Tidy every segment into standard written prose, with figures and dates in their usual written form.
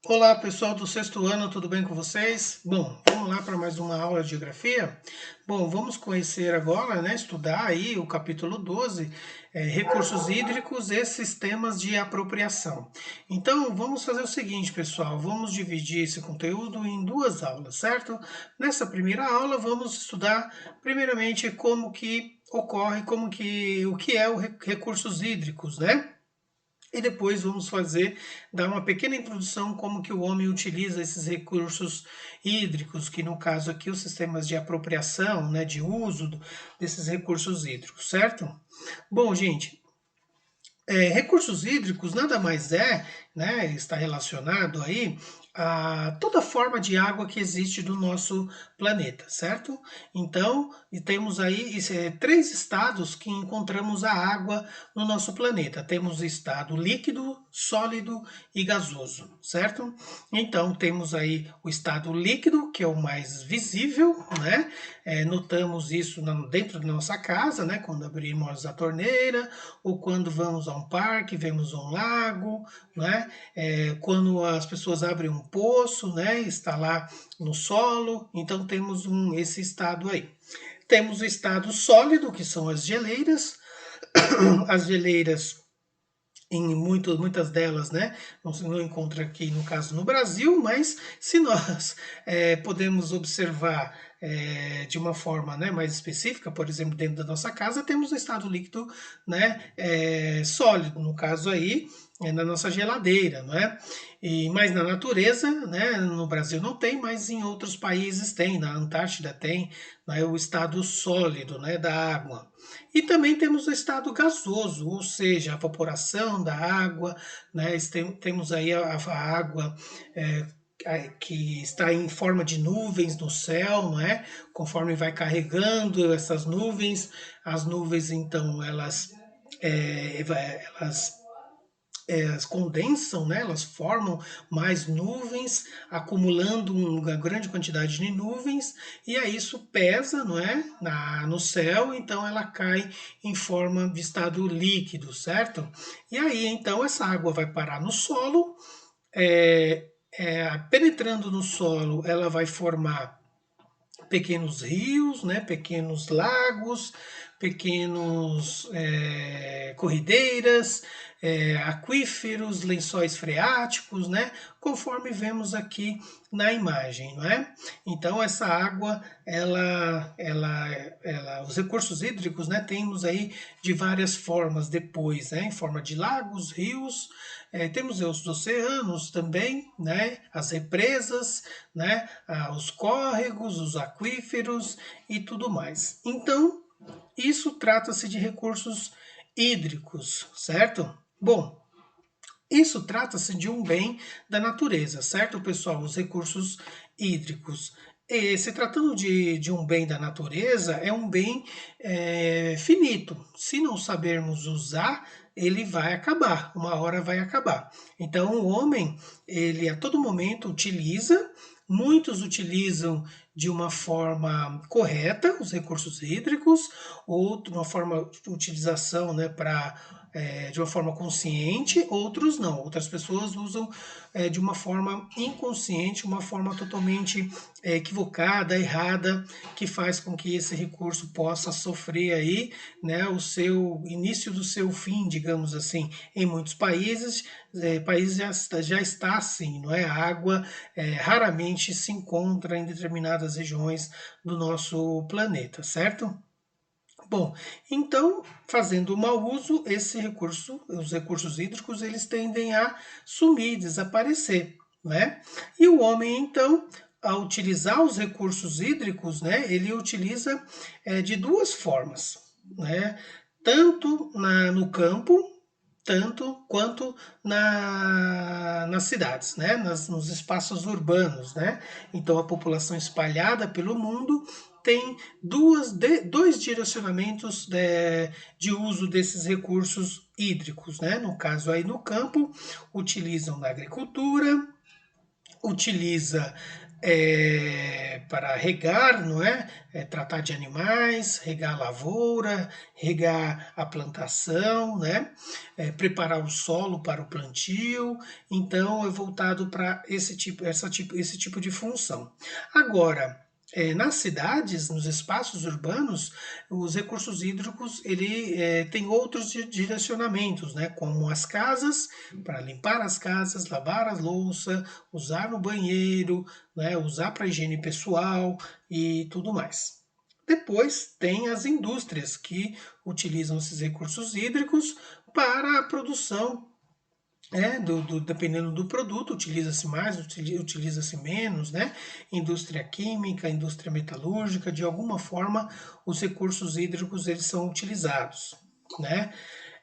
Olá pessoal do sexto ano, tudo bem com vocês? Bom, vamos lá para mais uma aula de geografia? Bom, vamos conhecer agora, estudar aí o capítulo 12, recursos hídricos e sistemas de apropriação. Então, vamos fazer o seguinte, pessoal, vamos dividir esse conteúdo em duas aulas, certo? Nessa primeira aula, vamos estudar primeiramente como que ocorre, o que é o recursos hídricos, né? E depois vamos dar uma pequena introdução como que o homem utiliza esses recursos hídricos, que no caso aqui os sistemas de apropriação, de uso desses recursos hídricos, certo? Bom, gente, recursos hídricos nada mais está relacionado aí a toda forma de água que existe no nosso planeta, certo? Então, e temos aí três estados que encontramos a água no nosso planeta. Temos o estado líquido, sólido e gasoso, certo? Então, temos aí o estado líquido, que é o mais visível, né? Notamos isso dentro da nossa casa, né? Quando abrimos a torneira, ou quando vamos a um parque, vemos um lago, né? Quando as pessoas abrem um poço, né? Está lá no solo, então temos esse estado aí. Temos o estado sólido, que são as geleiras. As geleiras muitas delas, né, não encontra aqui no caso no Brasil, mas se nós podemos observar de uma forma, mais específica, por exemplo, dentro da nossa casa, temos o estado líquido, sólido, no caso aí, na nossa geladeira, não é? Mas na natureza, né, no Brasil não tem, mas em outros países tem, na Antártida tem, né, o estado sólido, né, da água. E também temos o estado gasoso, ou seja, a evaporação da água, né? Temos aí a água que está em forma de nuvens no céu, não é? Conforme vai carregando essas nuvens, as nuvens então elas condensam, né? Elas formam mais nuvens, acumulando uma grande quantidade de nuvens, e aí isso pesa, não é? No céu, então ela cai em forma de estado líquido, certo? E aí então essa água vai parar no solo, penetrando no solo, ela vai formar pequenos rios, né, pequenos lagos, pequenos corrideiras, aquíferos, lençóis freáticos, né, conforme vemos aqui na imagem, não é? Então essa água, os recursos hídricos, né, temos aí de várias formas depois, né, em forma de lagos, rios, temos os oceanos também, né, as represas, né, os córregos, os aquíferos e tudo mais. Então, isso trata-se de recursos hídricos, certo? Bom, isso trata-se de um bem da natureza, certo, pessoal? Os recursos hídricos. E, se tratando de um bem da natureza, é um bem finito. Se não sabermos usar, ele vai acabar, uma hora vai acabar. Então, o homem, ele a todo momento utiliza, muitos utilizam de uma forma correta os recursos hídricos, ou de uma forma de utilização, né, de uma forma consciente, outros não. Outras pessoas usam de uma forma inconsciente, uma forma totalmente equivocada, errada, que faz com que esse recurso possa sofrer aí, né, o seu início do seu fim, digamos assim. Em muitos países já está assim, não é? A água raramente se encontra em determinadas regiões do nosso planeta, certo? Bom, então, fazendo mau uso, os recursos hídricos, eles tendem a sumir, desaparecer, né? E o homem, então, ao utilizar os recursos hídricos, né, ele utiliza de duas formas, né? Tanto no campo, tanto quanto nas cidades, né? Nos espaços urbanos, né? Então, a população espalhada pelo mundo tem dois direcionamentos de uso desses recursos hídricos, né? No caso aí no campo, utilizam na agricultura, utiliza para regar, não é? Tratar de animais, regar a lavoura, regar a plantação, né? Preparar o solo para o plantio. Então, é voltado para esse tipo de função. Agora, nas cidades, nos espaços urbanos, os recursos hídricos tem outros direcionamentos, né? Como as casas, para limpar as casas, lavar as louças, usar no banheiro, né? Usar para higiene pessoal e tudo mais. Depois tem as indústrias que utilizam esses recursos hídricos para a produção, dependendo do produto, utiliza-se mais, utiliza-se menos, né? Indústria química, indústria metalúrgica, de alguma forma os recursos hídricos eles são utilizados, né?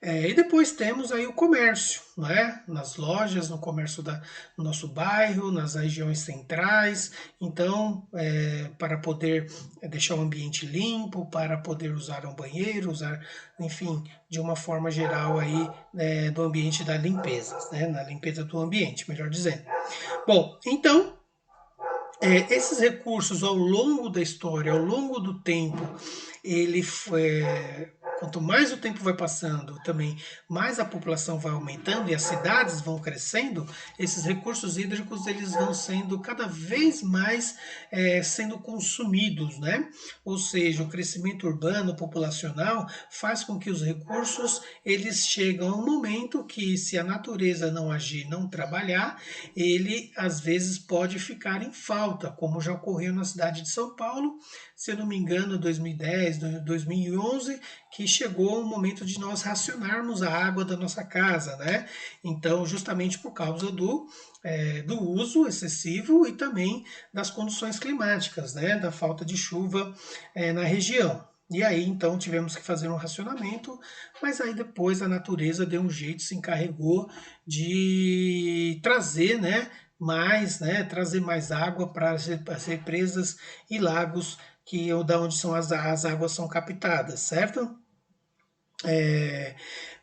E depois temos aí o comércio, né? Nas lojas, no comércio no nosso bairro, nas regiões centrais. Então, para poder deixar o ambiente limpo, para poder usar um banheiro, enfim, de uma forma geral aí, do ambiente da limpeza, né? Na limpeza do ambiente, melhor dizendo. Bom, então, esses recursos ao longo da história, ao longo do tempo, ele quanto mais o tempo vai passando, também mais a população vai aumentando e as cidades vão crescendo, esses recursos hídricos eles vão sendo cada vez mais sendo consumidos, né? Ou seja, o crescimento urbano, populacional, faz com que os recursos eles chegam a um momento que, se a natureza não agir, não trabalhar, ele às vezes pode ficar em falta, como já ocorreu na cidade de São Paulo, se eu não me engano, 2010, 2011, que chegou o momento de nós racionarmos a água da nossa casa, né? Então, justamente por causa do uso excessivo e também das condições climáticas, né? Da falta de chuva na região. E aí, então, tivemos que fazer um racionamento, mas aí depois a natureza deu um jeito, se encarregou de trazer, né, trazer mais água para as represas e lagos da onde são as águas são captadas, certo?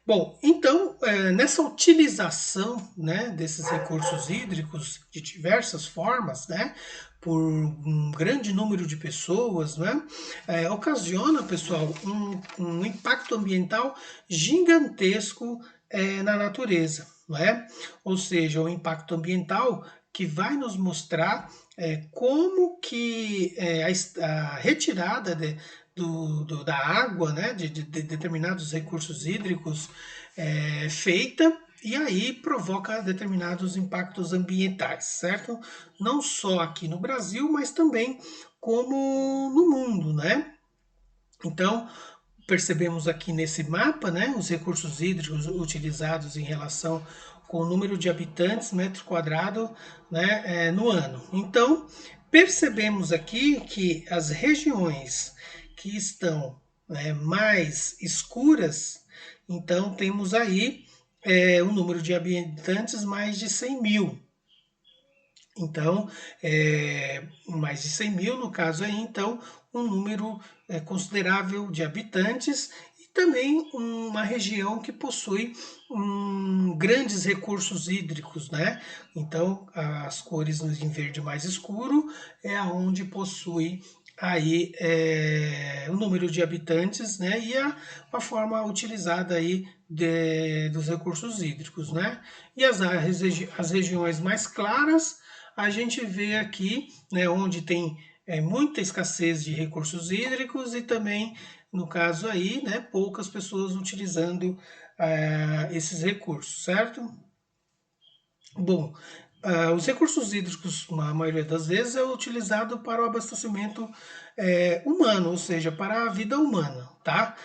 Bom, então, nessa utilização, né, desses recursos hídricos de diversas formas, né, por um grande número de pessoas, né, ocasiona, pessoal, um impacto ambiental gigantesco na natureza, não é? Ou seja, o impacto ambiental que vai nos mostrar como que a retirada da água, né, de determinados recursos hídricos feita e aí provoca determinados impactos ambientais, certo? Não só aqui no Brasil, mas também como no mundo, né? Então, percebemos aqui nesse mapa, né, os recursos hídricos utilizados em relação com o número de habitantes metro quadrado, né, no ano. Então, percebemos aqui que as regiões que estão mais escuras, então temos aí o número de habitantes mais de 100 mil. Então, mais de 100 mil no caso aí, então, um número considerável de habitantes e também uma região que possui grandes recursos hídricos, né? Então, as cores em verde mais escuro é onde possui aí o número de habitantes, né? E a forma utilizada aí dos recursos hídricos, né? E as regiões mais claras a gente vê aqui, né, onde tem muita escassez de recursos hídricos e também, no caso aí, né, poucas pessoas utilizando esses recursos, certo? Bom, os recursos hídricos, na maioria das vezes, é utilizado para o abastecimento humano, ou seja, para a vida humana, tá?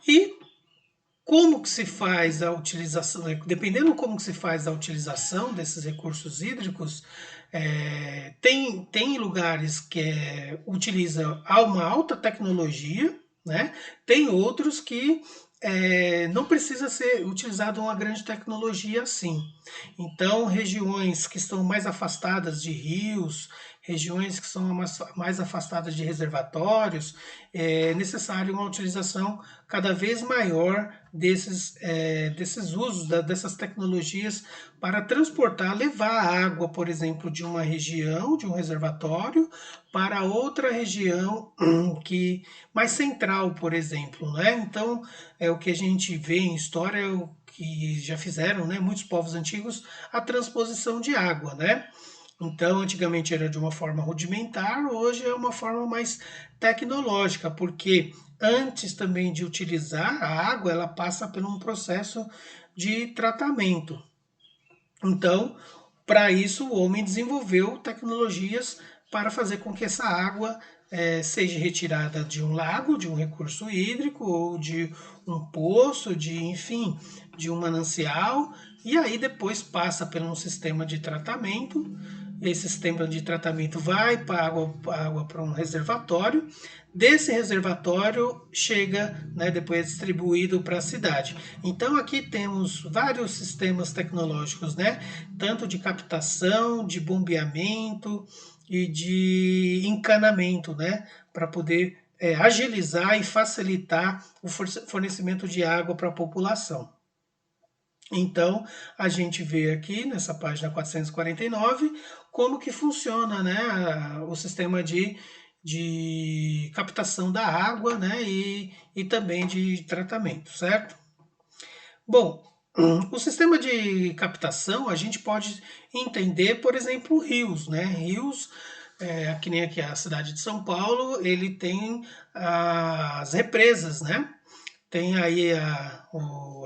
E como que se faz a utilização, dependendo como que se faz a utilização desses recursos hídricos, tem lugares que utiliza uma alta tecnologia, né? Tem outros que não precisa ser utilizado uma grande tecnologia assim. Então, regiões que estão mais afastadas de rios, regiões que são mais afastadas de reservatórios, é necessário uma utilização cada vez maior desses usos, dessas tecnologias para transportar, levar a água, por exemplo, de uma região, de um reservatório, para outra região que mais central, por exemplo, né? Então, é o que a gente vê em história, que já fizeram, né, muitos povos antigos, a transposição de água, né? Então, antigamente era de uma forma rudimentar, hoje é uma forma mais tecnológica, porque antes também de utilizar a água, ela passa por um processo de tratamento. Então, para isso, o homem desenvolveu tecnologias para fazer com que essa água seja retirada de um lago, de um recurso hídrico, ou de um poço, enfim, de um manancial, e aí depois passa por um sistema de tratamento. Esse sistema de tratamento vai para água para um reservatório. Desse reservatório chega, né, depois é distribuído para a cidade. Então aqui temos vários sistemas tecnológicos, né, tanto de captação, de bombeamento e de encanamento, né, para poder agilizar e facilitar o fornecimento de água para a população. Então, a gente vê aqui nessa página 449 como que funciona, né, o sistema de captação da água, né, e também de tratamento, certo? Bom, o sistema de captação a gente pode entender, por exemplo, rios, né? Rios, que nem aqui a cidade de São Paulo, ele tem as represas, né? Tem aí a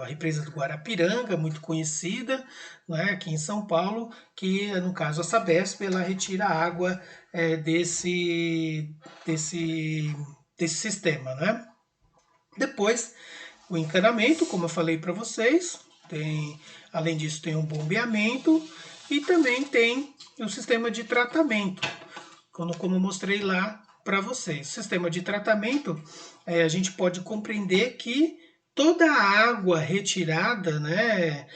represa do Guarapiranga, muito conhecida, né, aqui em São Paulo, que no caso a Sabesp ela retira a água desse, desse sistema. Né? Depois, o encanamento, como eu falei para vocês, além disso tem um bombeamento e também tem o sistema de tratamento, como eu mostrei lá para vocês. O sistema de tratamento, a gente pode compreender que toda a água retirada, né,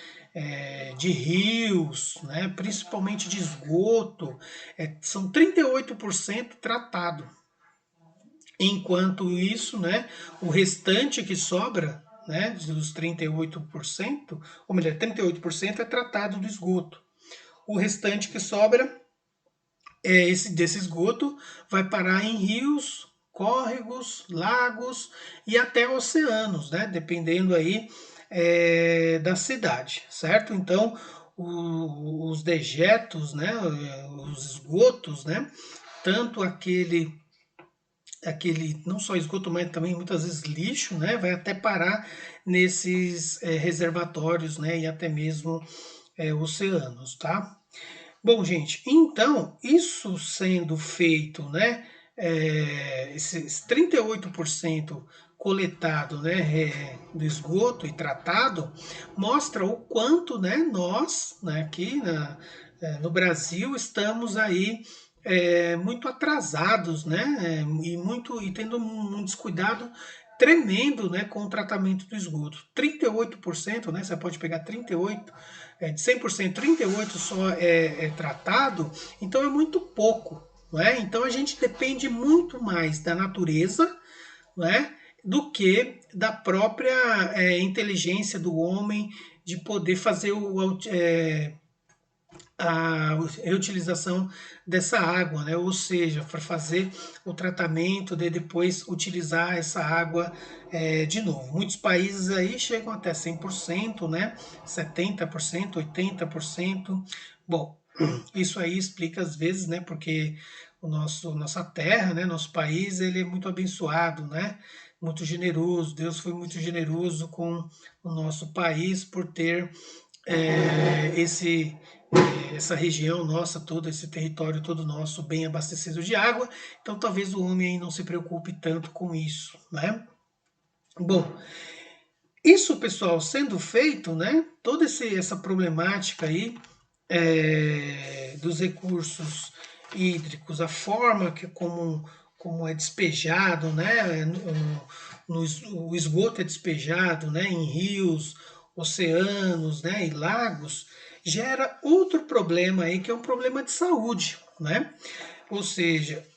de rios, né, principalmente de esgoto, são 38% tratado. Enquanto isso, né, o restante que sobra, né, dos 38%, ou melhor, 38% é tratado do esgoto. O restante que sobra desse esgoto vai parar em rios, córregos, lagos e até oceanos, né? Dependendo aí da cidade, certo? Então, os dejetos, né? Os esgotos, né? Tanto aquele não só esgoto, mas também muitas vezes lixo, né? Vai até parar nesses reservatórios, né? E até mesmo oceanos, tá? Bom, gente, então, isso sendo feito, né, esses 38% coletado, né, do esgoto e tratado, mostra o quanto, né, nós, né, aqui no Brasil, estamos aí muito atrasados, né, e tendo um descuidado tremendo, né, com o tratamento do esgoto. 38%, né, você pode pegar 38, de 100%, 38 só é tratado, então é muito pouco. Não é? Então a gente depende muito mais da natureza, não é? Do que da própria inteligência do homem de poder fazer a reutilização dessa água, né? Ou seja, para fazer o tratamento de depois utilizar essa água de novo. Muitos países aí chegam até 100%, né? 70%, 80%. Bom, isso aí explica às vezes, né? Porque nossa terra, né? Nosso país, ele é muito abençoado, né? Muito generoso. Deus foi muito generoso com o nosso país por ter essa região nossa, todo esse território todo nosso bem abastecido de água, então talvez o homem não se preocupe tanto com isso, né? Bom, isso, pessoal, sendo feito, né? Toda essa problemática aí dos recursos hídricos, a forma como é despejado, né? O esgoto é despejado, né? Em rios, oceanos, né? E lagos, gera outro problema aí que é um problema de saúde, né? Ou seja,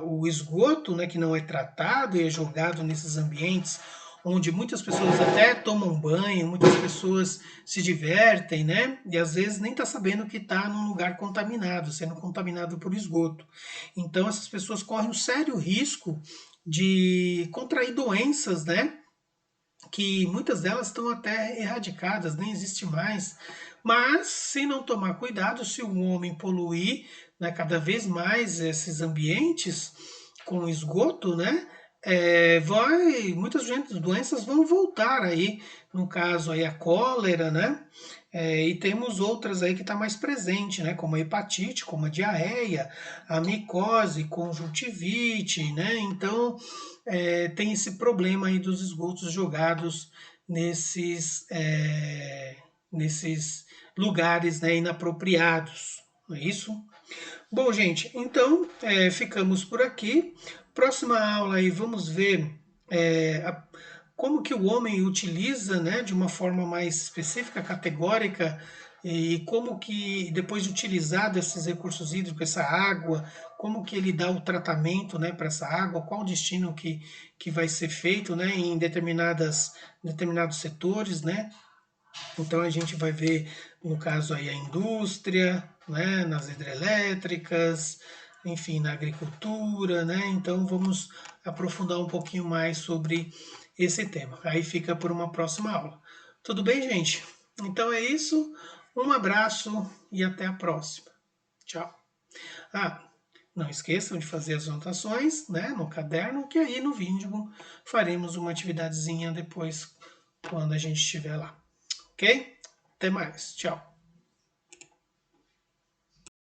o esgoto, né, que não é tratado e é jogado nesses ambientes onde muitas pessoas até tomam banho, muitas pessoas se divertem, né? E às vezes nem está sabendo que está num lugar contaminado, sendo contaminado por esgoto. Então essas pessoas correm um sério risco de contrair doenças, né? Que muitas delas estão até erradicadas, nem existe mais. Mas se não tomar cuidado, se o homem poluir, né, cada vez mais esses ambientes com esgoto, né, muitas doenças vão voltar aí, no caso aí a cólera, né, e temos outras aí que está mais presente, né, como a hepatite, como a diarreia, a micose, conjuntivite, né, então tem esse problema aí dos esgotos jogados nesses lugares, né, inapropriados, não é isso? Bom, gente, então ficamos por aqui. Próxima aula aí vamos ver como que o homem utiliza, né, de uma forma mais específica, categórica, e como que depois de utilizado esses recursos hídricos, essa água, como que ele dá o tratamento, né, para essa água, qual o destino que vai ser feito, né, em determinados setores, né? Então a gente vai ver, no caso aí, a indústria, né, nas hidrelétricas, enfim, na agricultura, né? Então vamos aprofundar um pouquinho mais sobre esse tema. Aí fica por uma próxima aula. Tudo bem, gente? Então é isso. Um abraço e até a próxima. Tchau. Ah, não esqueçam de fazer as anotações, né, no caderno, que aí no vídeo faremos uma atividadezinha depois, quando a gente estiver lá. Ok? Até mais. Tchau.